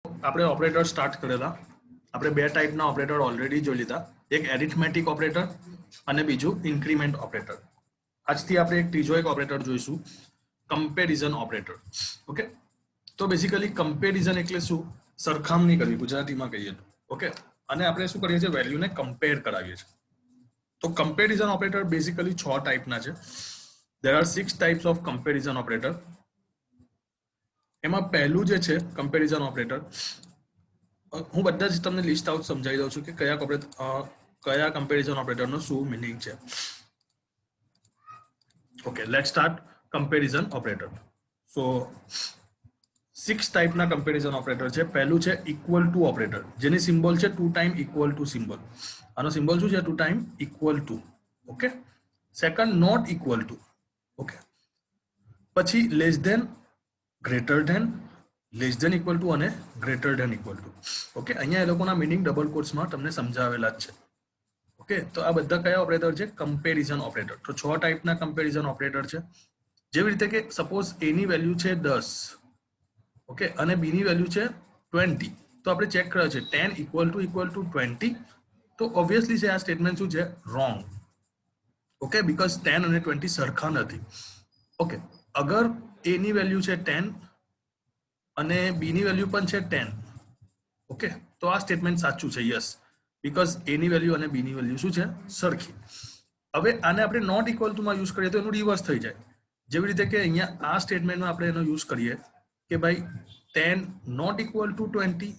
આપણે operator start કરેલા. આપણે બે ટાઈપના ઓપરેટર ઓલરેડી જોઈ લીધા, એક એરિથમેટિક ઓપરેટર અને બીજું ઇન્ક્રીમેન્ટ ઓપરેટર. આજથી આપણે એક ત્રીજો એક ઓપરેટર જોઈશું, કમ્પેરિઝન ઓપરેટર. ઓકે, તો બેઝિકલી કમ્પેરિઝન એટલે શું? સરખામણી કરવી, ગુજરાતીમાં કહીએ તો. ઓકે, અને આપણે શું કરીએ છીએ? વેલ્યુને કમ્પેર કરાવીએ છીએ. તો કમ્પેરિઝન ઓપરેટર બેઝિકલી 6 ટાઈપના છે. there are 6 types of comparison operator. એમાં પહેલું જે છે કમ્પેરિઝન ઓપરેટર, હું બધા જ તમને લિસ્ટ આઉટ સમજાવી દઉં છું કે કયા કમ્પેરિઝન ઓપરેટરનો શું મિનિંગ છે. Okay, let's start comparison operator. So 6 ટાઈપના કમ્પેરિઝન ઓપરેટર છે. પહેલું છે ઇક્વલ ટુ ઓપરેટર, જેની સિમ્બોલ છે 2 ટાઈમ ઇક્વલ ટુ સિમ્બોલ. આનો સિમ્બોલ શું છે? 2 time equal to. Okay, second not equal to. Okay, પછી less than, greater than, less than equal to અને greater than equal to. Okay, અહીંયા એ લોકોના મિનિંગ ડબલ કોટ્સમાં તમને સમજાવેલા જ છે. ઓકે, તો આ બધા કયા ઓપરેટર છે? Comparison operator. તો 6 ટાઈપના કમ્પેરિઝન ઓપરેટર છે. જેવી રીતે કે સપોઝ એ ની વેલ્યુ છે 10, ઓકે, અને બી ની વેલ્યુ છે 20, તો આપણે ચેક કર્યો છે 10 ઇક્વલ ટુ 20, તો ઓબ્વિયસલી છે આ સ્ટેટમેન્ટ શું છે? રોંગ. ઓકે, બીકોઝ 10 અને 20 સરખા નથી. ઓકે, અગર એ ની વેલ્યુ છે 10 અને બી ની વેલ્યુ પણ છે 10, ઓકે, તો આ સ્ટેટમેન્ટ સાચું છે. યસ, બીકોઝ એ ની વેલ્યુ અને બી ની વેલ્યુ શું છે? સરખી. હવે આને આપણે નોટ ઇક્વલ ટુમાં યુઝ કરીએ તો એનું રિવર્સ થઈ જાય. જેવી રીતે કે અહીંયા આ સ્ટેટમેન્ટમાં આપણે એનો યુઝ કરીએ કે ભાઈ 10 not equal to 20.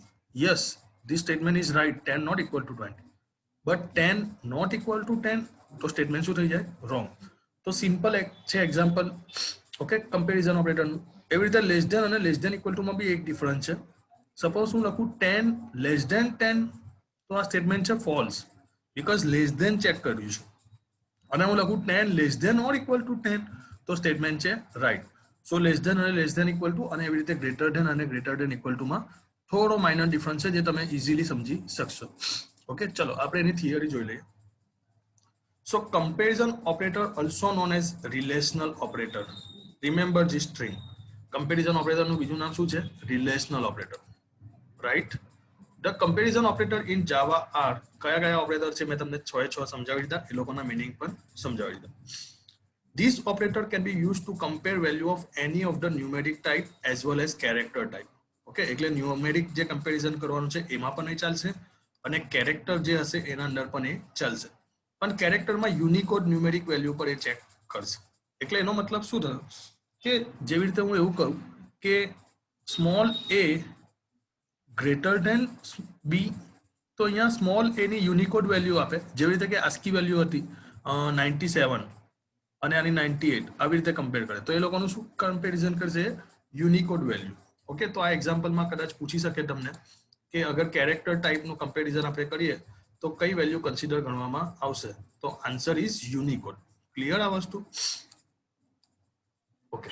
Yes, this statement is right, 10 not equal to 20, but 10 not equal to 10, તો સ્ટેટમેન્ટ શું થઈ જાય? રોંગ. તો સિમ્પલ છે એક્ઝામ્પલ. Okay, comparison ઓપરેટરનું. એવી રીતે લેસ ધેન અને લેસ ધેન ઇક્વલ ટુમાં બી એક ડિફરન્સ છે. સપોઝ હું લખું 10 લેસ ધેન 10, તો આ સ્ટેટમેન્ટ છે false, because less than check કર્યું છે. અને હું લખું 10 less than or equal to 10, તો સ્ટેટમેન્ટ છે રાઈટ. સો લેસ ધેન અને લેસ ધેન ઇક્વલ ટુ અને એવી રીતે ગ્રેટર ધેન અને ગ્રેટર ધેન ઇક્વલ ટુમાં થોડો માઇનર ડિફરન્સ છે, જે તમે ઇઝીલી સમજી શકશો. ઓકે, ચલો આપણે એની થિયરી જોઈ લઈએ. So comparison operator also known as relational operator. Remember this string. Comparison operator નું બીજું નામ શું છે? Relational operator. Right? The comparison operator in Java are કયા ઓપરેટર છે? મેં તમને 6 સમજાવી દીધા, એ લોકોના મીનિંગ પણ સમજાવી દીધા. This operator can be used to compare value of any of the numeric type as well as character type. Okay, એટલે ન્યુમેરિક જે કમ્પેરિઝન કરવાનું છે એમાં પણ એ ચાલશે, અને કેરેક્ટર જે હશે એના અંદર પણ એ ચાલશે. પણ કેરેક્ટરમાં યુનિકોડ ન્યુમેરિક વેલ્યુ પર એ ચેક કરશે. એટલે એનો મતલબ શું થયો કે જેવી રીતે હું એવું કરું કે સ્મોલ એ ગ્રેટર ધેન બી, તો અહીંયા સ્મોલ એ ની યુનિકોડ વેલ્યુ આપે. જેવી રીતે કે આસ્કી વેલ્યુ હતી 97 અને આની 98, આવી રીતે કમ્પેર કરે, તો એ લોકોનું શું કમ્પેરિઝન કરશે? Unicode value. ઓકે, તો આ એક્ઝામ્પલમાં કદાચ પૂછી શકે તમને કે અગર કેરેક્ટર ટાઈપનું કમ્પેરિઝન આપણે કરીએ તો કઈ વેલ્યુ કન્સિડર ગણવામાં આવશે? તો આન્સર ઇઝ યુનિકોડ. ક્લિયર આ વસ્તુ? ઓકે,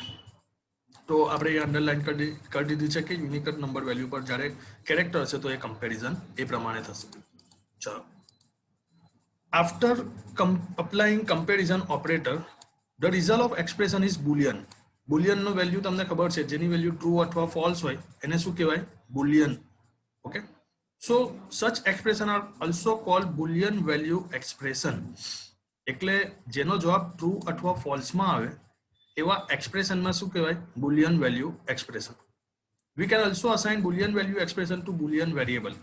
તો આપણે એ અંડરલાઈન કરી દીધી છે કે યુનિકોડ નંબર વેલ્યુ પર જ્યારે કેરેક્ટર હશે તો એ કમ્પેરિઝન એ પ્રમાણે થશે. ચલો, after applying comparison operator the result of expression is boolean. બુલિયનનું વેલ્યુ તમને ખબર છે, જેની વેલ્યુ ટ્રુ અથવા ફોલ્સ હોય એને શું કહેવાય? Boolean. Okay, so such expression are also called boolean value expression. એટલે જેનો જવાબ ટ્રુ અથવા ફોલ્સમાં આવે એવા એક્સપ્રેશનમાં શું કહેવાય? Boolean value expression. We can also assign boolean value expression to boolean variable.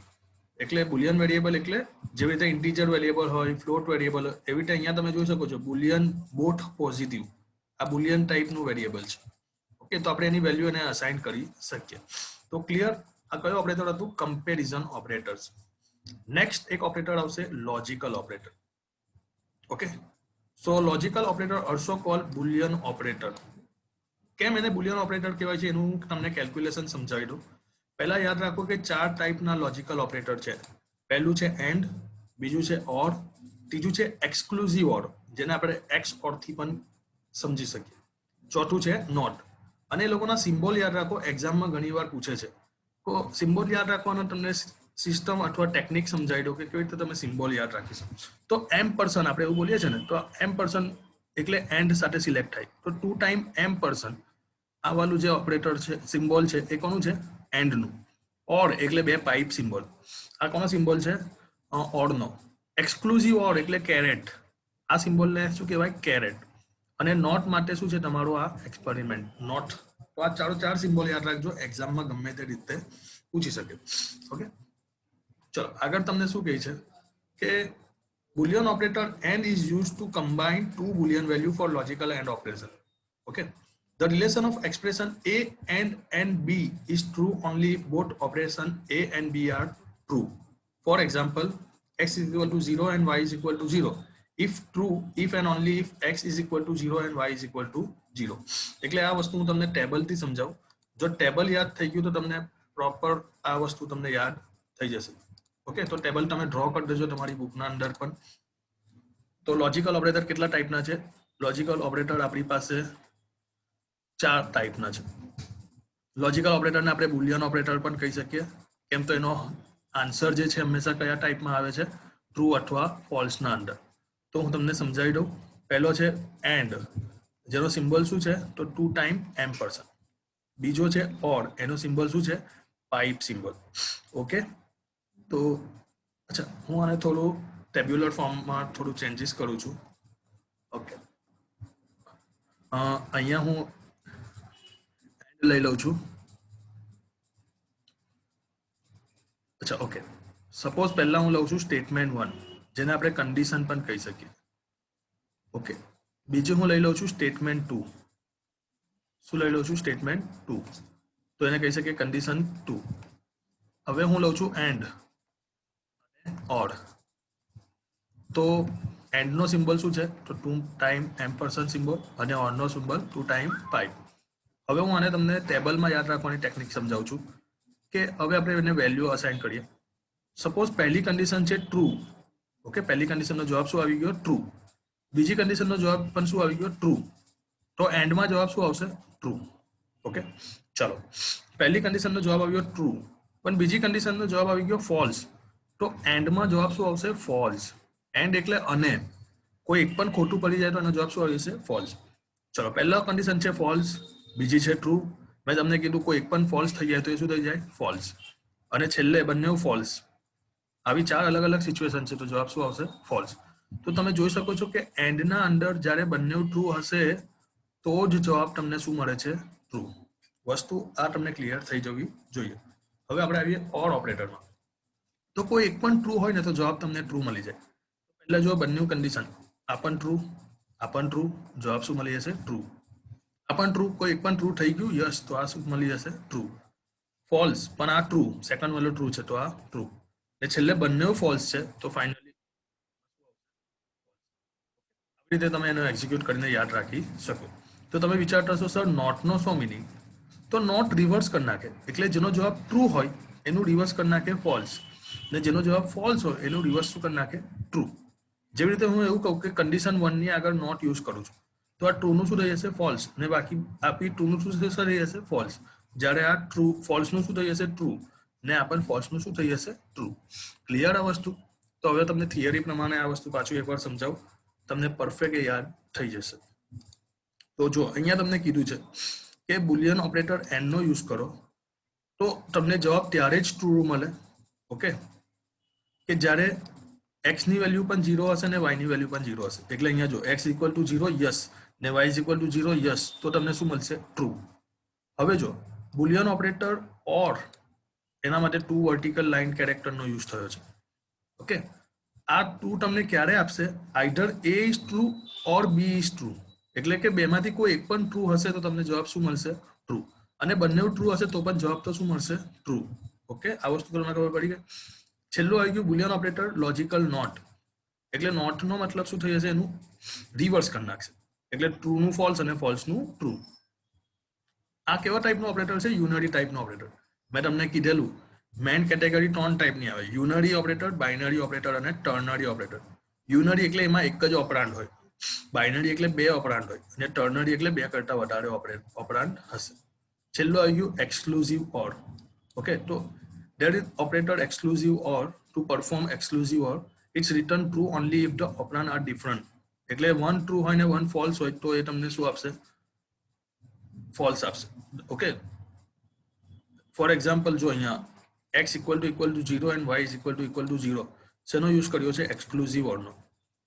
એટલે બુલિયન વેરિયેબલ એટલે જેવી રીતે ઇન્ટીજર વેરિયેબલ હોય, ફ્લોટ વેરિયેબલ હોય, એવી રીતે અહીંયા તમે જોઈ શકો છો બુલિયન બોથ પોઝિટિવ, આ બુલિયન ટાઈપનું વેરિયેબલ છે. ઓકે, તો આપણે એની વેલ્યુ એને અસાઇન કરી શકીએ. તો ક્લિયર? આ કયો ઓપરેટર હતું? Comparison operators. નેક્સ્ટ એક ઓપરેટર આવશે logical operator. Okay, so logical operator also call boolean operator. કેમ એને બુલિયન ઓપરેટર કહેવાય છે એનું તમને કેલ્ક્યુલેશન સમજાવી દઉં. પહેલા યાદ રાખો કે 4 ટાઈપના લોજિકલ ઓપરેટર છે. પહેલું છે એન્ડ, બીજું છે ઓર, ત્રીજું છે એક્સક્લુઝિવ ઓર, જેને આપણે એક્સ ઓરથી પણ સમજી શકીએ, ચોથું છે નોટ. અને એ લોકોના સિમ્બોલ યાદ રાખો, એક્ઝામમાં ઘણી વાર પૂછે છે. તો સિમ્બોલ યાદ રાખવાનો તમને સિસ્ટમ અથવા ટેકનિક સમજાવી દો કે કેવી રીતે તમે સિમ્બોલ યાદ રાખી શકો. તો M% આપણે એવું બોલીએ છીએ ને, તો M% એટલે એન્ડ સાથે સિલેક્ટ થાય, તો 2 ટાઈમ M%. આ વાળું જે ઓપરેટર છે, સિમ્બોલ છે, એ કોનું છે? એન્ડનું. ઓર એટલે બે પાઇપ સિમ્બોલ. આ કોનો સિમ્બોલ છે? ઓરનો. એક્સક્લુઝિવ ઓર એટલે કેરેટ. આ સિમ્બોલને શું કહેવાય? કેરેટ. અને નોટ માટે શું છે તમારું? આ એક્સપેરિમેન્ટ નોટ. તો આ ચાર સિમ્બોલ યાદ રાખજો, એક્ઝામમાં ગમે તે રીતે પૂછી શકે. ઓકે, ચલો આગળ તમને શું કહે છે કે Boolean operator AND is used to combine two Boolean value for logical AND operation. Okay, the relation of expression A and B is true only if both operation A and B are true. For example, x is equal to 0 and y is equal to 0. If true, if and only if x is equal to 0 and y is equal to 0. એટલે આ વસ્તુ હું તમને ટેબલથી સમજાવું. જો table યાદ થઈ ગયું તો તમને પ્રોપર આ વસ્તુ તમને યાદ થઈ જશે. ઓકે, તો ટેબલ તમે ડ્રો કરી દેજો તમારી બુકના અંદર પણ. તો લોજિકલ ઓપરેટર કેટલા ટાઈપના છે? લોજિકલ ઓપરેટર આપણી પાસે 4 ટાઈપના છે. લોજિકલ ઓપરેટરને આપણે બુલિયન ઓપરેટર પણ કહી શકીએ. કેમ તો એનો આન્સર જે છે હંમેશા કયા ટાઈપમાં આવે છે? ટ્રુ અથવા ફોલ્સના અંદર. તો હું તમને સમજાવી દઉં. પહેલો છે એન્ડ, જેનો સિમ્બોલ શું છે? તો 2 ટાઈમ એમ્પરસન. બીજો છે ઓર, એનો સિમ્બોલ શું છે? Pipe symbol. ઓકે, તો અચ્છા હું આને થોડું ટેબ્યુલર ફોર્મમાં થોડું ચેન્જીસ કરું છું. ઓકે, અહીંયા હું એન્ડ લઈ લઉં છું. અચ્છા ઓકે, સપોઝ પહેલા હું લઉં છું સ્ટેટમેન્ટ 1, જેને આપણે કન્ડિશન પણ કહી શકીએ. ઓકે, બીજું હું લઈ લઉં છું સ્ટેટમેન્ટ 2. શું લઈ લઉં છું? સ્ટેટમેન્ટ 2. તો એને કહી શકીએ કન્ડિશન 2. હવે હું લઉં છું એન્ડ ઓર. તો એન્ડનો સિમ્બોલ શું છે? તો 2 ટાઈમ એમ્પરસન સિમ્બોલ અને ઓરનો સિમ્બોલ 2 ટાઈમ પાઇપ. હવે હું આને તમને ટેબલમાં યાદ રાખવાની ટેકનિક સમજાવું છું કે હવે આપણે એને વેલ્યુ અસાઇન કરીએ. સપોઝ પહેલી કન્ડિશન છે ટ્રુ. ઓકે, પહેલી કન્ડિશનનો જવાબ શું આવી ગયો? ટ્રુ. બીજી કન્ડિશનનો જવાબ પણ શું આવી ગયો? ટ્રુ. તો એન્ડમાં જવાબ શું આવશે? ટ્રુ. ઓકે, ચલો પહેલી કન્ડિશનનો જવાબ આવ્યો ટ્રુ, પણ બીજી કન્ડિશનનો જવાબ આવી ગયો ફોલ્સ. તો એન્ડમાં જવાબ શું આવશે? ફોલ્સ. એન્ડ એટલે અને, કોઈ એક પણ ખોટું પડી જાય તો એનો જવાબ શું આવી જશે? ફોલ્સ. ચલો પહેલા કન્ડિશન છે ફોલ્સ, બીજી છે ટ્રુ. મેં તમને કીધું કોઈ એક પણ ફોલ્સ થઈ જાય તો એ શું થઈ જાય? ફોલ્સ. અને છેલ્લે બંને ફોલ્સ. આવી 4 અલગ અલગ સિચ્યુએશન છે, તો જવાબ શું આવશે? ફોલ્સ. તો તમે જોઈ શકો છો કે એન્ડના અંદર જ્યારે બંને ટ્રુ હશે તો જ જવાબ તમને શું મળે છે? ટ્રુ. વસ્તુ આ તમને ક્લિયર થઈ જવી જોઈએ. હવે આપણે આવીએ ઓર ઓપરેટરમાં. તો કોઈ એક પણ ટ્રુ હોય ને તો જવાબ તમને ટ્રુ મળી જાય. પહેલા જો બંને કન્ડિશન, આ પણ ટ્રુ, આ પણ ટ્રુ, જવાબ શું મળી જશે? ટ્રુ. આ પણ ટ્રુ, કોઈ એક પણ ટ્રુ થઈ ગયું, યસ, તો આ શું મળી જશે? ટ્રુ. ફોલ્સ, પણ આ ટ્રુ, સેકન્ડ વાળું ટ્રુ છે તો આ ટ્રુ. ને છેલ્લે બંને ફોલ્સ છે તો ફાઇનલી આવી રીતે તમે એનો એક્ઝિક્યુટ કરીને યાદ રાખી શકો. તો તમે વિચારતા હશો સર નોટનો શું મિનિંગ? તો નોટ રિવર્સ કરી નાખે, એટલે જેનો જવાબ ટ્રુ હોય એનું રિવર્સ કરી નાખે ફોલ્સ, ને જેનો જવાબ ફોલ્સ હોય એનું રિવર્સ શું કરી નાખે? ટ્રુ. જેવી રીતે હું એવું કહું કે કન્ડિશન 1 ની આગળ નોટ યુઝ કરું છું તો આ ટ્રુનું શું થઈ જશે? ફોલ્સ. ને બાકી આપી ટ્રુનું શું થઈ જશે? ફોલ્સ. જ્યારે આ ટ્રુ ફોલ્સનું શું થઈ જશે? ટ્રુ. ને આ પણ ફોલ્સનું શું થઈ જશે? ટ્રુ. ક્લિયર આ વસ્તુ? તો હવે તમને થિયરી પ્રમાણે આ વસ્તુ પાછું એકવાર સમજાવું, તમને પરફેક્ટ યાદ થઈ જશે. તો જો અહીંયા તમને કીધું છે કે બુલિયન ઓપરેટર એન્ડ નો યુઝ કરો તો તમને જવાબ ત્યારે જ ટ્રુ મળે. ઓકે, કે જ્યારે x ની વેલ્યુ પણ 0 હશે ને y ની વેલ્યુ પણ 0 હશે. એટલે અહીંયા જો x ઇક્વલ ટુ 0 યસ ને y ઇક્વલ ટુ 0 યસ, તો તમને શું મળશે? ટ્રુ. હવે જો બુલિયન ઓપરેટર ઓર, એના માટે 2 વર્ટિકલ લાઇન કેરેક્ટરનો યુઝ થયો છે. ઓકે, આ 2 તમને ક્યારે આપશે? Either a is true or b is true. એટલે કે બેમાંથી કોઈ એક પણ ટ્રુ હશે તો તમને જવાબ શું મળશે? ટ્રુ. અને બંને ટ્રુ હશે તો પણ જવાબ તો શું મળશે? ટ્રુ. ઓકે, આ વસ્તુ તમને ખબર પડી ગઈ. છેલ્લું આવી ગયું બુલિયન ઓપરેટર લોજિકલ નોટ. એટલે નોટનો મતલબ શું થઈ જશે? એનું રિવર્સ કરી નાખશે. એટલે ટ્રુનું ફોલ્સ અને ફોલ્સનું ટ્રુ. આ કેવા ટાઈપનો ઓપરેટર છે? યુનરી ટાઈપનો ઓપરેટર. મેં તમને કીધેલું મેઇન કેટેગરી 3 ટાઈપની આવે: યુનરી ઓપરેટર, બાઇનરી ઓપરેટર અને ટર્નરી ઓપરેટર. યુનરી એટલે એમાં એક જ ઓપરાન્ડ હોય, બાઇનરી એટલે 2 ઓપરાન્ડ હોય, અને ટર્નરી એટલે 2 કરતા વધારે ઓપરાન્ડ હશે. છેલ્લું આવી ગયું એક્સક્લુઝિવ ઓર. ઓકે, તો there is operator exclusive or to perform exclusive or it's written true only if the operand are different. એટલે 1 ટ્રુ હોય ને 1 ફોલ્સ હોય તો એ તમને શું આપશે? ફોલ્સ આપશે. ઓકે, ફોર એક્ઝામ્પલ જો અહીંયા x equal to 0 and y is equal to 0 શેનો યુઝ કર્યો છે exclusive ઓરનો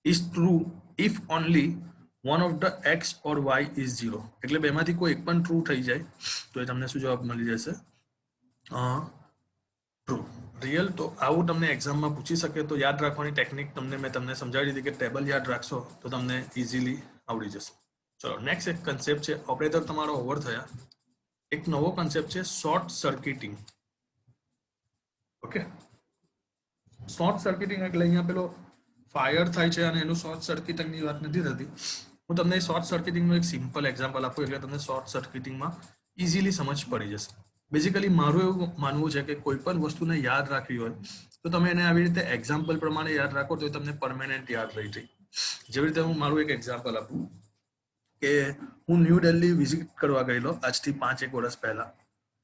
is true if only one of the x or y is 0 એટલે બેમાંથી કોઈ એક પણ ટ્રુ થઈ જાય તો એ તમને શું જવાબ મળી જશે ટ્રુ રિયલ તો આવું તમને એક્ઝામમાં પૂછી શકે તો યાદ રાખવાની ટેકનિક મેં તમને સમજાવી દીધી કે ટેબલ યાદ રાખશો તો તમને ઇઝીલી આવડી જશે ચલો નેક્સ્ટ એક કન્સેપ્ટ છે ઓપરેટર તમારો ઓવર થયા એક નવો કન્સેપ્ટ છે short circuiting okay short circuiting એટલે અહીંયા પેલો ફાયર થાય છે અને એનું શોર્ટ સર્કિટિંગની વાત નથી થતી હું તમને શોર્ટ સર્કિટિંગનું એક સિમ્પલ એક્ઝામ્પલ આપું એટલે તમને શોર્ટ સર્કિટિંગમાં ઇઝીલી સમજ પડી જશે બેઝિકલી મારું એવું માનવું છે કે કોઈ પણ વસ્તુને યાદ રાખવી હોય તો તમે એને આવી રીતે એક્ઝામ્પલ પ્રમાણે યાદ રાખો તો તમને પરમેનન્ટ યાદ રહી જાય જેવી રીતે હું મારું એક એક્ઝામ્પલ આપું કે હું ન્યૂ દિલ્હી વિઝિટ કરવા ગયેલો આજથી 5-1 વર્ષ પહેલા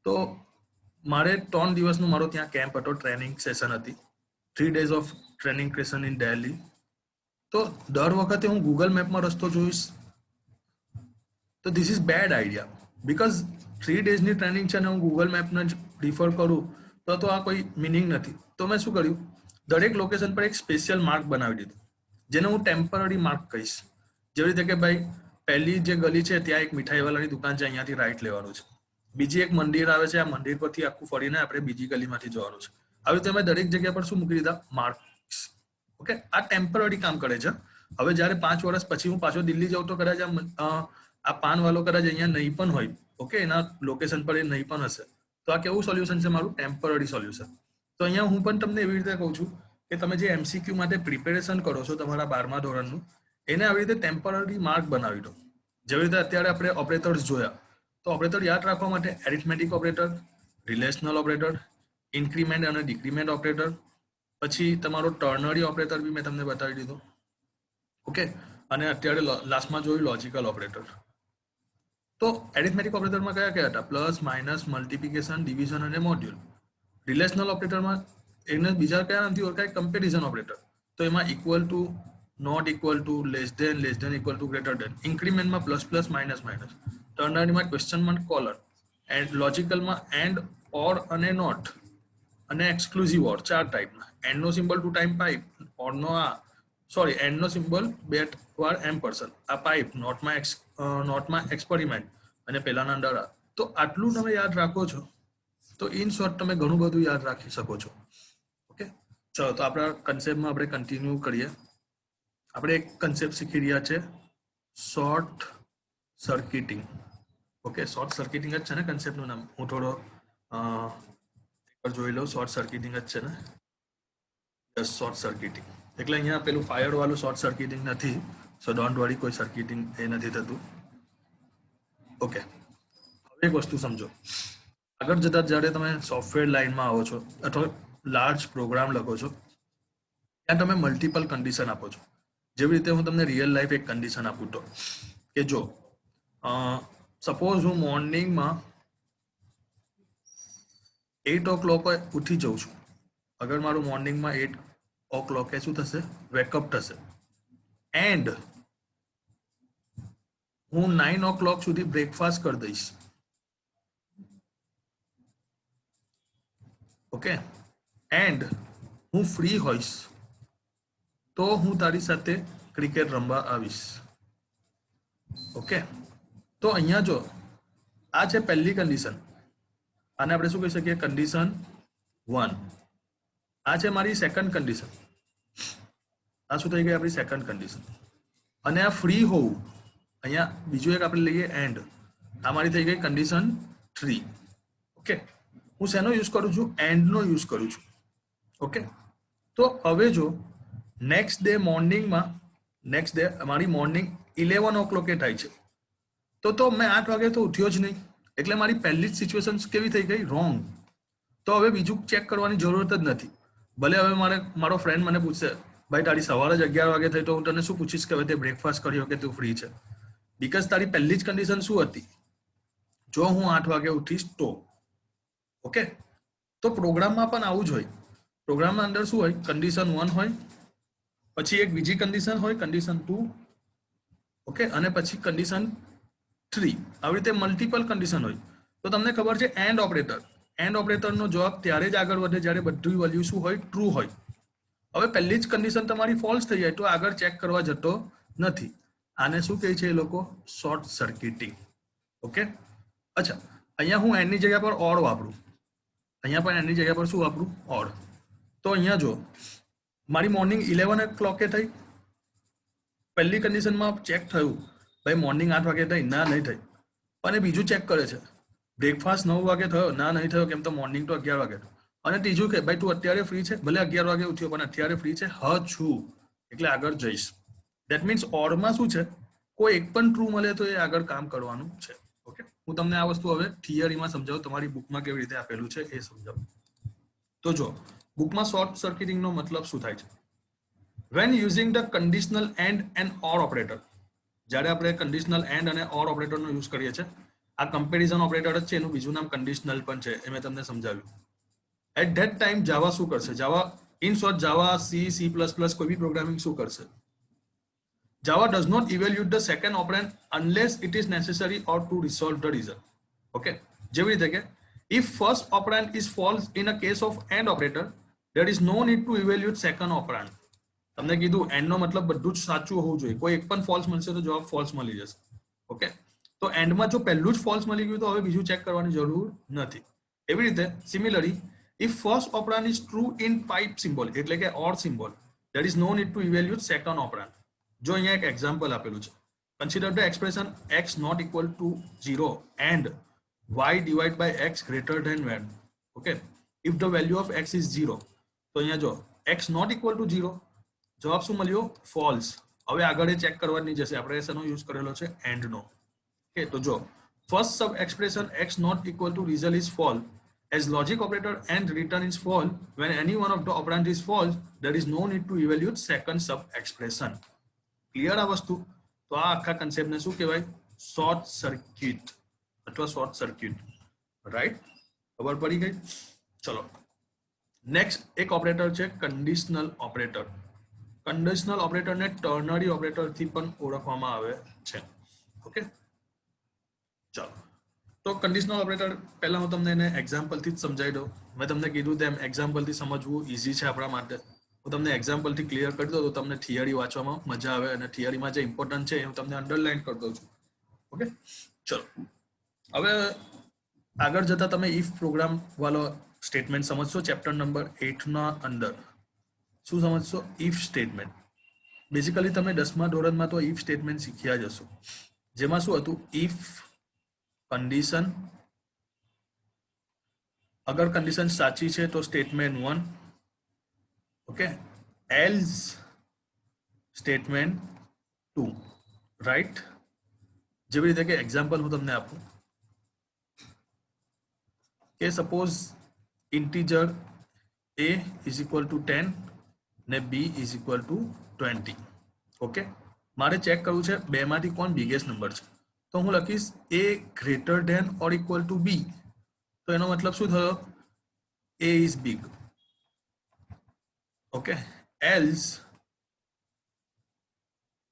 તો મારે 3 દિવસનું મારો ત્યાં કેમ્પ હતો ટ્રેનિંગ સેશન હતી 3 days of training session in Delhi તો દર વખતે હું ગૂગલ મેપમાં રસ્તો જોઈશ તો this is bed idea because 3 days training છે ને હું ગૂગલ મેપને જ રિફર કરું તો આ કોઈ મિનિંગ નથી તો મેં શું કર્યું દરેક લોકેશન પર એક સ્પેશિયલ માર્ક બનાવી દીધું જેને હું ટેમ્પરરી માર્ક કહીશ જેવી રીતે કે ભાઈ પહેલી જે ગલી છે ત્યાં એક મીઠાઈવાળાની દુકાન છે અહીંયાથી રાઈટ લેવાનું છે બીજી એક મંદિર આવે છે આ મંદિર પરથી આખું ફરીને આપણે બીજી ગલીમાંથી જવાનું છે આવી રીતે મેં દરેક જગ્યા પર શું મૂકી દીધા માર્ક્સ ઓકે આ ટેમ્પરરી કામ કરે છે હવે જ્યારે 5 વર્ષ પછી હું પાછો દિલ્હી જાઉં તો કદાચ આ પાનવાળો કદાચ અહીંયા નહીં પણ હોય ઓકે એના લોકેશન પર એ નહીં પણ હશે તો આ કેવું સોલ્યુશન છે મારું ટેમ્પરરી સોલ્યુશન તો અહીંયા હું પણ તમને એવી રીતે કહું છું કે તમે જે MCQ માટે પ્રિપેરેશન કરો છો તમારા 12મા ધોરણનું એને આવી રીતે ટેમ્પરરી માર્ક બનાવી દો જેવી રીતે અત્યારે આપણે ઓપરેટર્સ જોયા તો ઓપરેટર યાદ રાખવા માટે arithmetic operator relational operator increment અને ડિક્રીમેન્ટ ઓપરેટર પછી તમારો ટર્નરી ઓપરેટર બી મેં તમને બતાવી દીધો ઓકે અને અત્યારે લાસ્ટમાં જોયું લોજિકલ ઓપરેટર તો એરિથમેટિક ઓપરેટરમાં કયા કયા હતા પ્લસ માઇનસ મલ્ટિપ્લિકેશન ડિવિઝન અને મોડ્યુલ રિલેશનલ ઓપરેટરમાં એને બીજા કયા નામથી ઓળખાય કમ્પેરિઝન ઓપરેટર તો એમાં equal to not equal to less than equal to greater than ઇન્ક્રીમેન્ટમાં પ્લસ પ્લસ માઇનસ માઇનસ ટર્નરીમાં ક્વેશ્ચન માર્ક કોલર એન્ડ લોજિકલમાં એન્ડ ઓર અને નોટ અને એક્સક્લુઝિવ ઓર 4 ટાઈપના એન્ડનો સિમ્બલ 2 ટાઈમ પાઇપ ઓરનો એન્ડનો સિમ્બલ 2 વાર એમ્પરસન આ પાઇપ નોટમાં એક્સપેરિમેન્ટ અને પેલાના અંદર તો આટલું તમે યાદ રાખો છો તો ઇન શોર્ટ તમે ઘણું બધું યાદ રાખી શકો છો ઓકે ચલો તો આપણા કન્સેપ્ટમાં આપણે કન્ટિન્યુ કરીએ આપણે એક કન્સેપ્ટ શીખી રહ્યા છે short circuiting okay short circuiting જ છે ને કન્સેપ્ટનું નામ હું થોડો જોઈ લઉં શોર્ટ સર્કિટિંગ જ છે ને યસ શોર્ટ સર્કિટિંગ એટલે અહીંયા પેલું ફાયર વાળું શોર્ટ સર્કિટિંગ નથી સો ડોન્ટ વરી કોઈ સર્કિટિંગ એ નથી થતું ઓકે હવે એક વસ્તુ સમજો આગળ જતા જ્યારે તમે સોફ્ટવેર લાઇનમાં આવો છો અથવા લાર્જ પ્રોગ્રામ લખો છો ત્યાં તમે મલ્ટિપલ કન્ડિશન આપો છો જેવી રીતે હું તમને રિયલ લાઈફ એક કન્ડિશન આપું તો કે જો સપોઝ હું મોર્નિંગમાં 8 o'clock ઉઠી જાઉં છું અગર મારું મોર્નિંગમાં 8 o'clock શું થશે વેકઅપ થશે એન્ડ હું 9 o'clock સુધી બ્રેકફાસ્ટ કરી દઈશ ઓકે એન્ડ હું ફ્રી હોઈશ તો હું તારી સાથે ક્રિકેટ રમવા આવીશ ઓકે તો અહીંયા જો આ છે પહેલી કન્ડિશન આને આપણે શું કહી શકીએ કન્ડિશન 1 આ છે મારી સેકન્ડ કન્ડિશન આ શું થઈ ગઈ આપણી સેકન્ડ કન્ડિશન અને આ ફ્રી હોવું અહીંયા બીજું એક આપણે લઈએ એન્ડ આ મારી થઈ ગઈ કન્ડિશન 3 ઓકે હું શેનો યુઝ કરું છું એન્ડનો યુઝ કરું છું ઓકે તો હવે જો નેક્સ્ટ ડે મારી મોર્નિંગ 11 o'clock થાય છે તો મેં 8 વાગે તો ઉઠ્યો જ નહીં એટલે મારી પહેલી જ સિચ્યુએશન કેવી થઈ ગઈ રોંગ તો હવે બીજું ચેક કરવાની જરૂરત જ નથી ભલે હવે મારો ફ્રેન્ડ મને પૂછશે ભાઈ તારી સવારે જ 11 વાગે થઈ તો હું તને શું પૂછીશ કે હવે તે બ્રેકફાસ્ટ કર્યો કે તું ફ્રી છે બીકોઝ તારી પહેલી જ કન્ડિશન શું હતી જો હું 8 વાગે ઉઠીશ તો ઓકે તો પ્રોગ્રામમાં પણ આવું જ હોય પ્રોગ્રામના અંદર શું હોય કન્ડિશન 1 હોય પછી એક બીજી કન્ડિશન હોય કન્ડિશન 2 ઓકે અને પછી કન્ડિશન 3 આવી રીતે મલ્ટિપલ કન્ડિશન હોય તો તમને ખબર છે એન્ડ ઓપરેટર એન્ડ ઓપરેટરનો જવાબ ત્યારે જ આગળ વધે જ્યારે બધી વેલ્યુ શું હોય, ટ્રુ હોય. હવે પહેલી જ કન્ડિશન તમારી ફોલ્સ થઈ જાય તો આગળ ચેક કરવા જતો નથી. આને શું કહે છે એ લોકો? Short circuiting. ઓકે, અચ્છા, અહીંયા હું એની જગ્યા પર ઓડ વાપરું, અહીંયા પણ એની જગ્યા પર શું વાપરું? ઓડ. તો અહીંયા જો મારી મોર્નિંગ 11 o'clock થઈ, પહેલી કન્ડિશનમાં ચેક થયું ભાઈ મોર્નિંગ 8 વાગે થઈ, ના નહીં થઈ. અને બીજું ચેક કરે છે બ્રેકફાસ્ટ 9 વાગે થયો, ના નહીં થયો, કેમ તો મોર્નિંગ તો 11 વાગે. અને ત્રીજું કે ભાઈ તું અત્યારે ફ્રી છે, ભલે 11 વાગે ઉઠ્યો પણ અત્યારે ફ્રી છે, હ છું, એટલે આગળ જઈશ. દેટ મીન્સ ઓરમાં શું છે, કોઈ એક પણ ટ્રુ મળે તો એ આગળ કામ કરવાનું છે. ઓકે, હું તમને આ વસ્તુ હવે થિયરીમાં સમજાવું, તમારી બુકમાં કેવી રીતે આપેલું છે એ સમજાવું. તો જો બુકમાં શોર્ટ સર્કિટિંગનો મતલબ શું થાય છે? When using the conditional and and or operator, જ્યારે આપણે કન્ડિશનલ એન્ડ અને ઓર ઓપરેટરનો યુઝ કરીએ છીએ, આ કમ્પેરિઝન ઓપરેટર જ છે, એનું બીજું નામ કન્ડિશનલ પણ છે, એ મેં તમને સમજાવ્યું. એટ ધેટ ટાઈમ જાવા શું કરશે? Java, in short Java, C plus plus કોઈ બી પ્રોગ્રામિંગ શું કરશે? Java does not evaluate the second operand unless it is necessary or to resolve the reason. Okay, જેવી રીતે કે if first operand is false in a case of and operator, there is no need to evaluate second operand. તમને કીધું and નો મતલબ બધું જ સાચું હોવું જોઈએ, કોઈ એક પણ ફોલ્સ મળશે તો જવાબ ફોલ્સ મળી જશે. ઓકે, તો એન્ડમાં જો પહેલું જ ફોલ્સ મળી ગયું તો હવે બીજું ચેક કરવાની જરૂર નથી. એવી રીતે similarly if first operand is true in pipe symbol, એટલે કે ઓર symbol, there is no need to evaluate second operand. જો અહીંયા એક એક્ઝામ્પલ આપેલું છે, consider the expression x not equal to 0 and y divided by x greater than 1. Okay, if the value of x is 0, તો અહીંયા જો x not equal to 0, જવાબ શું મળ્યો? ફોલ્સ. હવે આગળ ચેક કરવાની જશે, આપણે શેનો યુઝ કરેલો છે? And no. ઓકે, તો જો first sub expression x not equal to result is false as logic operator and return is false when any one of the operand is false, there is no need to evaluate second sub expression. Clear આ વસ્તુ? તો આ આખા કન્સેપ્ટને શું કહેવાય? Short circuit અથવા short circuit. Right, ખબર પડી ગઈ? ચલો નેક્સ્ટ એક ઓપરેટર છે કન્ડિશનલ ઓપરેટર. કન્ડિશનલ ઓપરેટરને ટર્નરી ઓપરેટરથી પણ ઓળખવામાં આવે છે. ઓકે, ચલો તો કન્ડિશનલ ઓપરેટર પહેલા હું તમને એને એક્ઝામ્પલથી જ સમજાવી દઉં. મેં તમને કીધું તેમ એક્ઝામ્પલથી સમજવું ઇઝી છે આપણા માટે. હું તમને એક્ઝામ્પલથી ક્લિયર કરી દઉં તો તમને થિયરી વાંચવામાં મજા આવે, અને થિયરીમાં જે ઇમ્પોર્ટન્ટ છે એ હું તમને અંડરલાઇન કરી દઉં છું. ઓકે, ચલો હવે આગળ જતા તમે ઇફ પ્રોગ્રામ વાળો સ્ટેટમેન્ટ સમજશો. ચેપ્ટર નંબર 8 ના અંદર શું સમજશો? If statement. બેઝિકલી તમે 10મા ધોરણમાં તો ઇફ સ્ટેટમેન્ટ શીખ્યા જશો, જેમાં શું હતું? ઇફ કંડિશન, અગર કંડિશન સાચી છે તો statement 1. Okay, else statement 2. Right, જેવી રીતે કે એક્ઝામ્પલ હું તમને આપું કે suppose integer a is equal to 10 ને b is equal to 20. Okay, મારે ચેક કરવું છે બેમાંથી કોણ બિગેસ્ટ નંબર છે. તો હું લખીશ a greater than or equal to b. તો એનો મતલબ શું થયો? a is big. Okay, else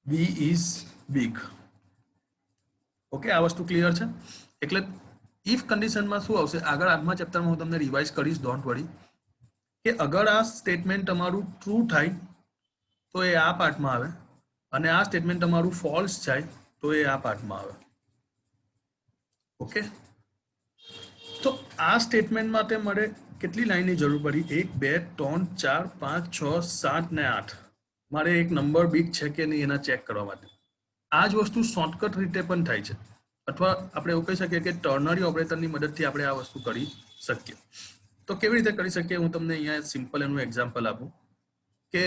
b is big. Okay, આ વસ્તુ ક્લિયર છે? એટલે ઇફ કન્ડિશનમાં શું આવશે? આગળ 8મા ચેપ્ટરમાં હું તમને રિવાઇઝ કરીશ, ડોન્ટ વરી, કે અગર આ સ્ટેટમેન્ટ તમારું ટ્રુ થાય તો એ આ પાર્ટમાં આવે, અને આ સ્ટેટમેન્ટ તમારું ફોલ્સ થાય તો એ આ પાર્ટમાં આવે. ઓકે, તો આ સ્ટેટમેન્ટ માટે મારે કેટલી લાઈનની જરૂર પડી? 1 2 3 4 5 6 7 ને 8. મારે એક નંબર બીટ છે કે નહીં એના ચેક કરવા માટે. આ જ વસ્તુ શોર્ટકટ રીતે પણ થાય છે, અથવા આપણે એવું કહી શકીએ કે ટર્નરી ઓપરેટરની મદદથી આપણે આ વસ્તુ કરી શકીએ. તો કેવી રીતે કરી શકીએ? હું તમને અહીંયા સિમ્પલ એનું એક્ઝામ્પલ આપું કે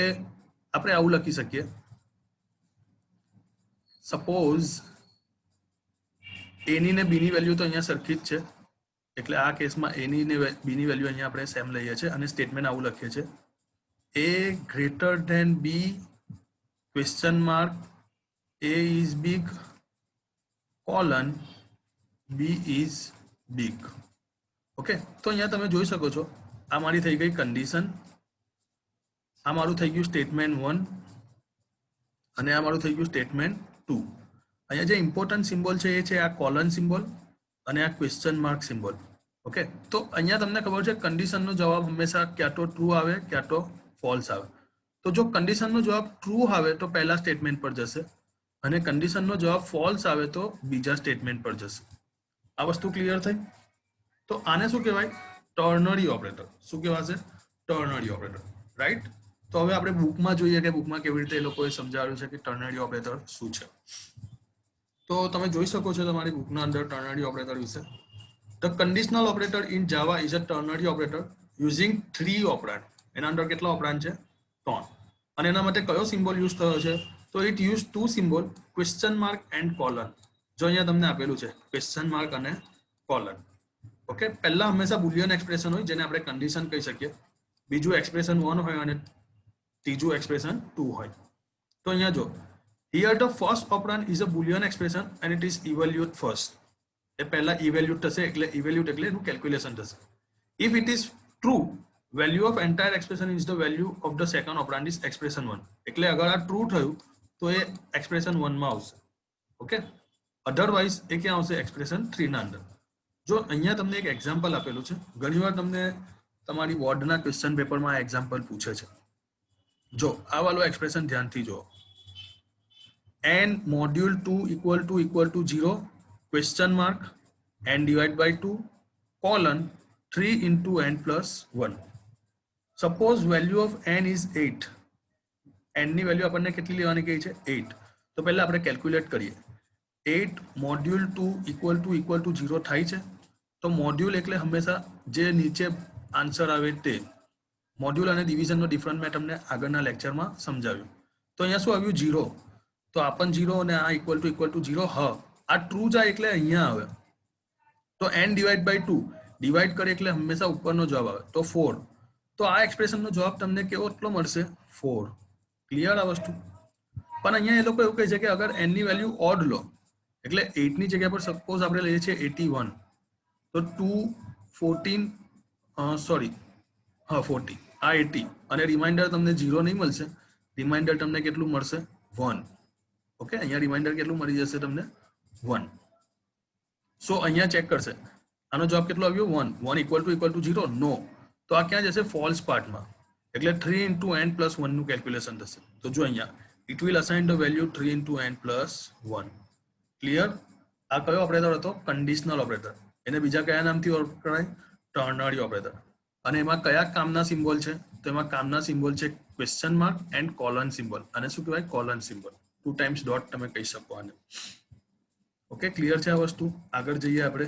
આપણે આવું લખી શકીએ. સપોઝ એની ને બીની વેલ્યુ તો અહીંયા સરખી જ છે, એટલે આ કેસમાં એની ને બીની વેલ્યુ અહીંયા આપણે સેમ લઈએ છીએ, અને સ્ટેટમેન્ટ આવું લખીએ છીએ a greater than b question mark a is big colon b is big. Okay, તો અહીંયા તમે જોઈ શકો છો આ મારી થઈ ગઈ કન્ડિશન, આ મારું થઈ ગયું સ્ટેટમેન્ટ 1, અને આ મારું થઈ ગયું સ્ટેટમેન્ટ 2. અહીંયા જે ઇમ્પોર્ટન્ટ સિમ્બોલ છે એ છે આ કોલન સિમ્બોલ અને આ ક્વેશ્ચન માર્ક સિમ્બોલ. ઓકે, તો અહીંયા તમને ખબર છે કન્ડિશનનો જવાબ હંમેશા ક્યાં તો ટ્રુ આવે ક્યાં તો ફોલ્સ આવે. તો જો કન્ડિશનનો જવાબ ટ્રુ આવે તો પહેલા સ્ટેટમેન્ટ પર જશે અને કન્ડિશનનો જવાબ ફોલ્સ આવે તો બીજા સ્ટેટમેન્ટ પર જશે. આ વસ્તુ ક્લિયર થઈ? તો આને શું કહેવાય? Ternary operator. શું કહેવાશે? Ternary operator, right? તો હવે આપણે બુકમાં જોઈએ કે બુકમાં કેવી રીતે એ લોકોએ સમજાવ્યું છે કે ટર્નરી ઓપરેટર શું છે. તો તમે જોઈ શકો છો તમારી બુકના અંદર ટર્નરી ઓપરેટર વિશે. The conditional operator in Java is a ternary operator using 3 operand. એના અંદર કેટલા ઓપરાન્ડ છે? 3. અને એના માટે કયો સિમ્બોલ યુઝ થયો છે? તો it use 2 symbol, question mark and colon. જો અહીંયા તમને આપેલું છે ક્વેશ્ચન માર્ક અને કોલન. ઓકે, પહેલા હંમેશા બુલિયન એક્સપ્રેશન હોય જેને આપણે કન્ડિશન કહી શકીએ, બીજું એક્સપ્રેશન 1 હોય અને ત્રીજું એક્સપ્રેશન 2 હોય. તો અહીંયા જો, here the first operand is a boolean expression and it is evaluate first. એ પહેલા ઇવેલ્યુટ થશે, એટલે ઇવેલ્યુટ એટલે એનું કેલ્ક્યુલેશન થશે. If it is true, value of entire expression is the value of the second operand is expression 1. એટલે અગર આ true થયું તો એ એક્સપ્રેશન 1 માં આવશે. ઓકે, અધરવાઇઝ એ ક્યાં આવશે? એક્સપ્રેશન 3 ના અંદર. જો અહીંયા તમને એક એક્ઝામ્પલ આપેલું છે, ઘણીવાર તમને તમારી બોર્ડના ક્વેશ્ચન પેપરમાં આ એક્ઝામ્પલ પૂછે છે. જો આ વાળું એક્સપ્રેશન ધ્યાનથી જો, n module 2 equal to 0 question mark n divided by 2 colon 3 into n plus 1. Suppose value of n is 8. n ની વેલ્યુ આપણને કેટલી લેવાની કહી છે? 8. તો પહેલા આપણે કેલ્ક્યુલેટ કરીએ. 8 મોડ્યુલ 2 equal to 0 થાય છે. તો મોડ્યુલ એટલે હંમેશા જે નીચે આન્સર આવે તે. મોડ્યુલ અને ડિવિઝનનો ડિફરન્સ મેં તમને આગળના લેક્ચરમાં સમજાવ્યું. તો અહીંયા શું આવ્યું? 0. તો આ પણ 0 અને આ equal to 0. હા, આ ટ્રુ જાય એટલે અહીંયા આવે. તો n ડિવાઈડ બાય 2 ડિવાઈડ કરે એટલે હંમેશા ઉપરનો જવાબ આવે, તો 4. તો આ એક્સપ્રેશનનો જવાબ તમને કેટલો મળશે? 4. ક્લિયર આ વસ્તુ? પણ અહીંયા એ લોકો એવું કહે છે કે અગર n ની વેલ્યુ ઓડ લો, એટલે 8 ની જગ્યા પર સપોઝ આપણે લઈએ છીએ 81, તો 40, આ 80 અને રિમાઇન્ડર તમને 0 નહીં મળશે, રિમાઇન્ડર તમને કેટલું મળશે? 1. ઓકે, અહીંયા રિમાઇન્ડર કેટલું મળી જશે તમને? 1. સો અહીંયા ચેક કરશે, આનો જવાબ કેટલો આવ્યો? 1. 1 equal to 0? નો. તો આ ક્યાં જશે? ફોલ્સ પાર્ટમાં. એટલે 3 into n plus 1 નું કેલ્ક્યુલેશન થશે. તો જો અહીંયા it will assign the value 3 into n plus 1. Clear? આ કયો ઓપરેટર હતો? Conditional operator. એને બીજા કયા નામથી ઓળખાય? Ternary operator. અને એમાં કયા કામના સિમ્બોલ છે? તો એમાં કામના સિમ્બોલ છે question mark and colon symbol. અને શું કહેવાય? Colon symbol. 2 times ડોટ તમે કહી શકો આને. ઓકે, ક્લિયર છે આ વસ્તુ? આગળ જઈએ આપણે.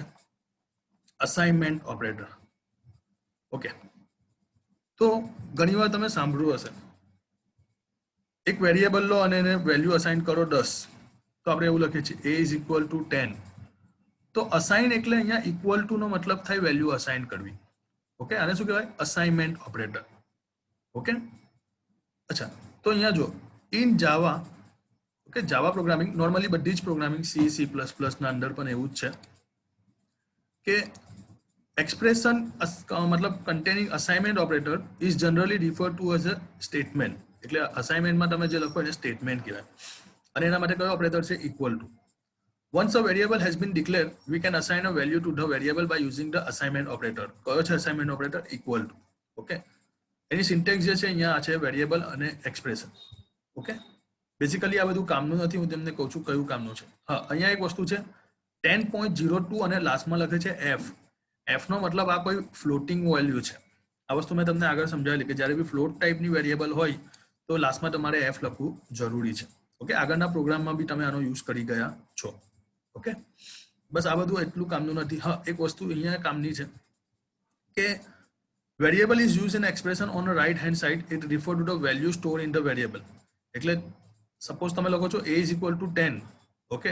Assignment operator. ઓકે, તો ઘણીવાર તમે સાંભળ્યું હશે, એક વેરિયેબલ લો અને એને વેલ્યુ અસાઇન કરો 10. તો આપણે એવું લખીએ છીએ a is equal to 10. તો અસાઇન એટલે અહીંયા ઇક્વલ ટુ નો મતલબ થાય વેલ્યુ અસાઇન કરવી. ઓકે, આને શું કહેવાય? Assignment operator. ઓકે, અચ્છા, તો અહીંયા જો in Java, okay, Java programming, normally બધી જ પ્રોગ્રામિંગ C++ ના અંદર પણ એવું જ છે કે expression મતલબ containing assignment operator is generally referred to as a statement. એટલે અસાઇનમેન્ટમાં તમે જે લખો એને સ્ટેટમેન્ટ કહેવાય. અને એના માટે કયો ઓપરેટર છે? Equal two. Once a variable has been declared, we can assign a value to the variable by using the assignment operator. કયો છે assignment operator? Equal to. Okay, any syntax જે છે અહીંયા આ છે વેરિયેબલ અને એક્સપ્રેશન. ઓકે, બેઝિકલી આ બધું કામનું નથી, હું તમને કહું છું કયું કામનું છે. હા, અહીંયા એક વસ્તુ છે 10.02 અને લાસ્ટમાં લખે છે f. f નો મતલબ આ કોઈ ફ્લોટિંગ વેલ્યુ છે. આ વસ્તુ મેં તમને આગળ સમજાવેલી કે જ્યારે બી ફ્લોટ ટાઈપની વેરિયેબલ હોય તો લાસ્ટમાં તમારે f લખવું જરૂરી છે. ઓકે, આગળના પ્રોગ્રામમાં બી તમે આનો યુઝ કરી ગયા છો. ઓકે, બસ આ બધું એટલું કામનું નથી. હા, એક વસ્તુ અહીંયા કામની છે કે variable is use in expression on the right hand side. It refer to the value store in the variable. એટલે સપોઝ તમે લખો છો a is equal to 10. Okay,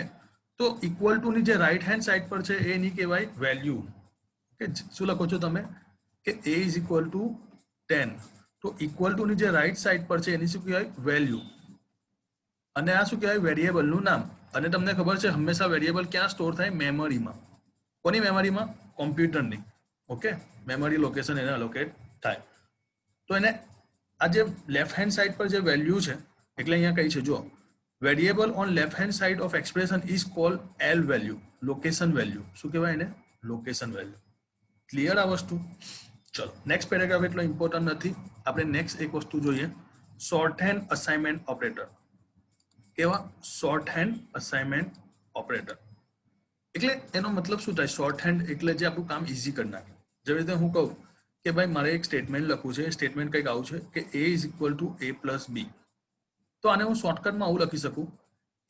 તો ઇક્વલ ટુ ની જે રાઇટ હેન્ડ સાઇડ પર છે એ નહીં કહેવાય વેલ્યુ. ઓકે, શું લખો છો તમે કે a is equal to 10. તો ઇક્વલ ટુ ની જે રાઇટ સાઇડ પર છે એની શું કહેવાય? વેલ્યુ. અને આ શું કહેવાય? વેરિયેબલનું નામ. અને તમને ખબર છે હંમેશા વેરિયેબલ ક્યાં સ્ટોર થાય? મેમરીમાં. કોની મેમરીમાં? કોમ્પ્યુટરની. ઓકે, મેમરી લોકેશન એને અલોકેટ થાય. તો એને આ જે લેફ્ટ હેન્ડ સાઇડ પર જે વેલ્યુ છે, એટલે અહીંયા કઈ છે જો, variable on left hand side of expression is called L value, location value. શું કહેવાય એને? Location value. ક્લિયર આ વસ્તુ? ચલો નેક્સ્ટ પેરેગ્રાફ એટલો ઇમ્પોર્ટન્ટ નથી. આપણે નેક્સ્ટ એક વસ્તુ જોઈએ, શોર્ટ હેન્ડ અસાઇનમેન્ટ ઓપરેટર. કેવા? શોર્ટ હેન્ડ અસાઇનમેન્ટ ઓપરેટર એટલે એનો મતલબ શું થાય? શોર્ટ હેન્ડ એટલે જે આપણું કામ ઇઝી કરી નાખે. જેવી રીતે હું કહું કે ભાઈ મારે એક સ્ટેટમેન્ટ લખવું છે, સ્ટેટમેન્ટ કંઈક આવું છે કે a is equal to a plus B. તો આને હું શોર્ટકટમાં આવું લખી શકું,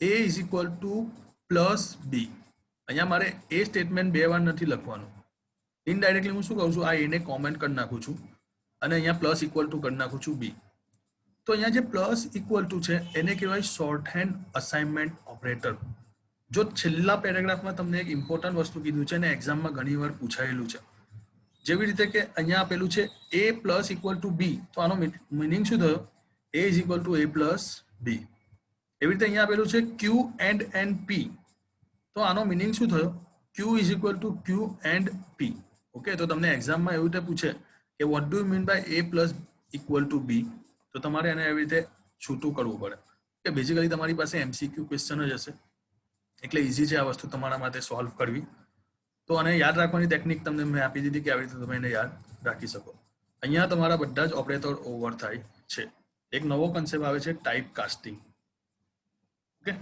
a is equal to plus B. અહીંયા મારે એ સ્ટેટમેન્ટ 2 વાર નથી લખવાનું. ઇનડાયરેક્ટલી હું શું કરું છું, આ એને કોમેન્ટ કરી નાખું છું અને અહીંયા પ્લસ ઇક્વલ ટુ કરી નાખું છું બી. તો અહીંયા જે પ્લસ ઇક્વલ ટુ છે એને કહેવાય શોર્ટ હેન્ડ અસાઇનમેન્ટ ઓપરેટર. જો છેલ્લા પેરેગ્રાફમાં તમને એક ઇમ્પોર્ટન્ટ વસ્તુ કીધું છે અને એક્ઝામમાં ઘણીવાર પૂછાયેલું છે, જેવી રીતે કે અહીંયા આપેલું છે a plus equal to B, તો આનો મિનિંગ શું થયો? a is equal to a plus B. એવી રીતે અહીંયા આપેલું છે q એન્ડ n p, તો આનો મિનિંગ શું થયો? q is equal to q and p. Okay, તો તમને એક્ઝામમાં એવી રીતે પૂછે કે what do you mean by a plus equal to B, તો તમારે એને એવી રીતે છૂટું કરવું પડે કે બેઝિકલી તમારી પાસે MCQ ક્વેશ્ચન જ હશે, એટલે ઇઝી છે આ વસ્તુ તમારા માટે સોલ્વ કરવી. તો આને યાદ રાખવાની ટેકનિક તમને મેં આપી દીધી કે આવી રીતે તમે એને યાદ રાખી શકો. અહીંયા તમારા બધા જ ઓપરેટર ઓવર થાય છે. એક નવો કન્સેપ્ટ આવે છે ટાઈપ કાસ્ટિંગ. ઓકે,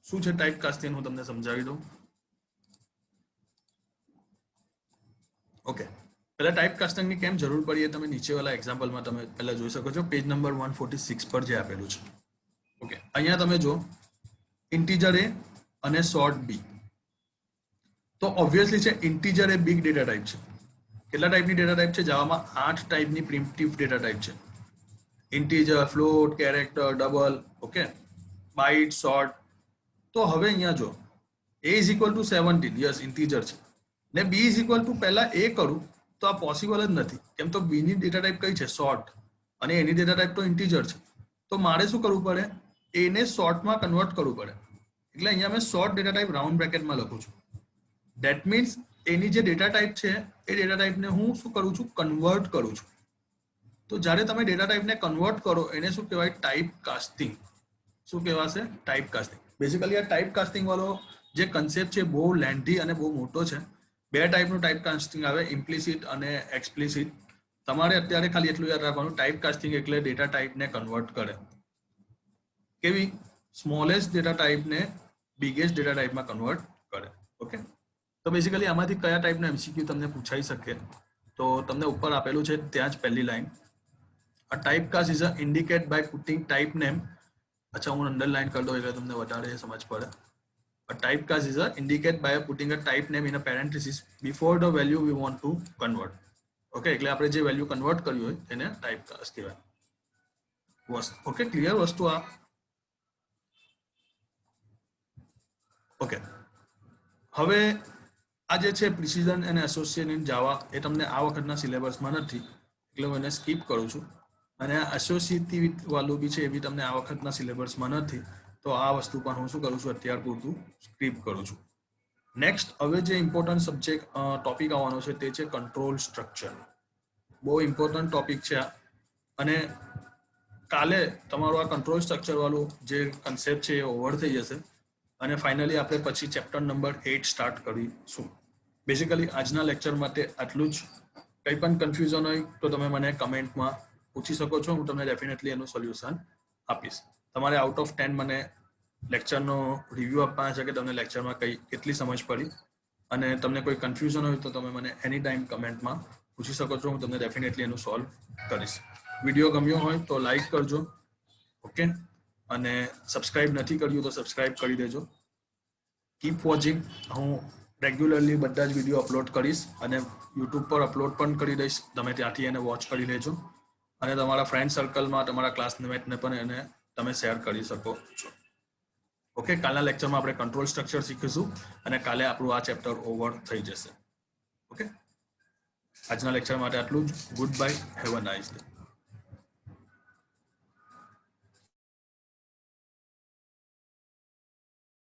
શું છે ટાઈપ કાસ્ટિંગ હું તમને સમજાવી દઉં. ઓકે, પહેલા ટાઈપ કાસ્ટિંગની કેમ જરૂર પડી એ તમે નીચેવાળા એક્ઝામ્પલમાં તમે પહેલા જોઈ શકો છો. પેજ નંબર 146 પર જે આપેલું છે. ઓકે, અહીંયા તમે જો ઇન્ટીજર એ અને શોર્ટ બી. તો ઓબ્વિયસલી છે ઇન્ટીજર એ બિગ ડેટા ટાઈપ છે. કેટલા ટાઈપની ડેટા ટાઈપ છે? જાવામાં 8 ટાઈપની પ્રિમિટિવ ડેટા ટાઈપ છે. Integer, float, character, double, okay, byte, short. તો હવે અહીંયા જો a is equal to 17, yes integer છે, ને b ઇઝ ઇક્વલ ટુ પહેલા a કરું તો આ પોસિબલ જ નથી. કેમ? તો b ની ડેટા ટાઈપ કઈ છે? શોર્ટ, અને એની ડેટા ટાઈપ તો ઇન્ટીજર છે. તો મારે શું કરવું પડે? a ને શોર્ટમાં કન્વર્ટ કરવું પડે. એટલે અહીંયા મેં શોર્ટ ડેટા ટાઈપ રાઉન્ડ બ્રેકેટમાં લખું છું. ધેટ મીન્સ એની જે ડેટા ટાઈપ છે એ ડેટા ટાઈપને હું શું કરું છું? કન્વર્ટ કરું છું. તો જ્યારે તમે ડેટા ટાઈપને કન્વર્ટ કરો એને શું કહેવાય? Type casting. શું કહેવાશે? Type casting. બેઝિકલી આ ટાઈપ કાસ્ટિંગ વાળો જે કન્સેપ્ટ છે બહુ લેન્ધી અને બહુ મોટો છે. 2 ટાઈપનું ટાઈપ કાસ્ટિંગ આવે, ઇમ્પ્લિસિટ અને એક્સપ્લિસિટ. તમારે અત્યારે ખાલી એટલું યાદ રાખવાનું, ટાઈપ કાસ્ટિંગ એટલે ડેટા ટાઈપને કન્વર્ટ કરે. કેવી? સ્મોલેસ્ટ ડેટા ટાઈપને બિગેસ્ટ ડેટા ટાઈપમાં કન્વર્ટ કરે. ઓકે, તો બેઝિકલી આમાંથી કયા ટાઈપના MCQ તમને પૂછાઈ શકે? તો તમને ઉપર આપેલું છે ત્યાં જ પહેલી line, a type cast is a indicate by putting type name. અચ્છા, હું અંડરલાઈન કરી દઉં એટલે તમને વધારે સમજ પડે. A typecast is indicated by putting a type name in a parenthesis before the value we want to convert. Okay, એટલે આપણે જે વેલ્યુ કન્વર્ટ કર્યું હોય એને ટાઈપકાસ્ટ કહેવાય. ઓકે, ક્લિયર વસ્તુ આ? ઓકે, હવે આ જે છે પ્રિસિઝન અને એસોસિએશન ઇન જાવા એ તમને આ વખતના સિલેબસમાં નથી, એટલે હું એને સ્કીપ કરું છું. અને આ એસોસિએટિવ વાળું બી છે એ બી તમને આ વખતના સિલેબસમાં નથી, તો આ વસ્તુ પણ હું શું કરું છું? અત્યાર પૂરતું સ્કીપ કરું છું. નેક્સ્ટ હવે જે ઇમ્પોર્ટન્ટ સબ્જેક્ટ ટોપિક આવવાનો છે તે છે કંટ્રોલ સ્ટ્રક્ચર. બહુ ઇમ્પોર્ટન્ટ ટોપિક છે આ, અને કાલે તમારું આ કંટ્રોલ સ્ટ્રક્ચર વાળું જે કન્સેપ્ટ છે એ ઓવર થઈ જશે અને ફાઇનલી આપણે પછી ચેપ્ટર નંબર 8 સ્ટાર્ટ કરીશું. બેઝિકલી આજના લેક્ચર માટે આટલું જ. કંઈ પણ કન્ફ્યુઝન હોય તો તમે મને કમેન્ટમાં પૂછી શકો છો, હું તમને ડેફિનેટલી એનું સોલ્યુશન આપીશ. તમારે આઉટ ઓફ 10 મને લેક્ચરનો રિવ્યૂ આપવાના છે કે તમને લેક્ચરમાં કેટલી સમજ પડી, અને તમને કોઈ કન્ફ્યુઝન હોય તો તમે મને એની ટાઈમ કમેન્ટમાં પૂછી શકો છો, હું તમને ડેફિનેટલી એનું સોલ્વ કરીશ. વિડીયો ગમ્યો હોય તો લાઈક કરજો, ઓકે, અને સબસ્ક્રાઇબ નથી કર્યું તો સબસ્ક્રાઇબ કરી દેજો. Keep watching. હું રેગ્યુલરલી બધા જ વિડીયો અપલોડ કરીશ અને યુટ્યુબ પર અપલોડ પણ કરી દઈશ, તમે ત્યાંથી એને વોચ કરી લેજો. અને તમારા ફ્રેન્ડ સર્કલમાં તમારા ક્લાસમેટને પણ એને તમે શેર કરી શકો છો. ઓકે, કાલના લેક્ચરમાં આપણે કંટ્રોલ સ્ટ્રક્ચર શીખીશું અને કાલે આપણું આ ચેપ્ટર ઓવર થઈ જશે. ઓકે, આજના લેક્ચર માટે આટલું જ. Good bye, have a nice day.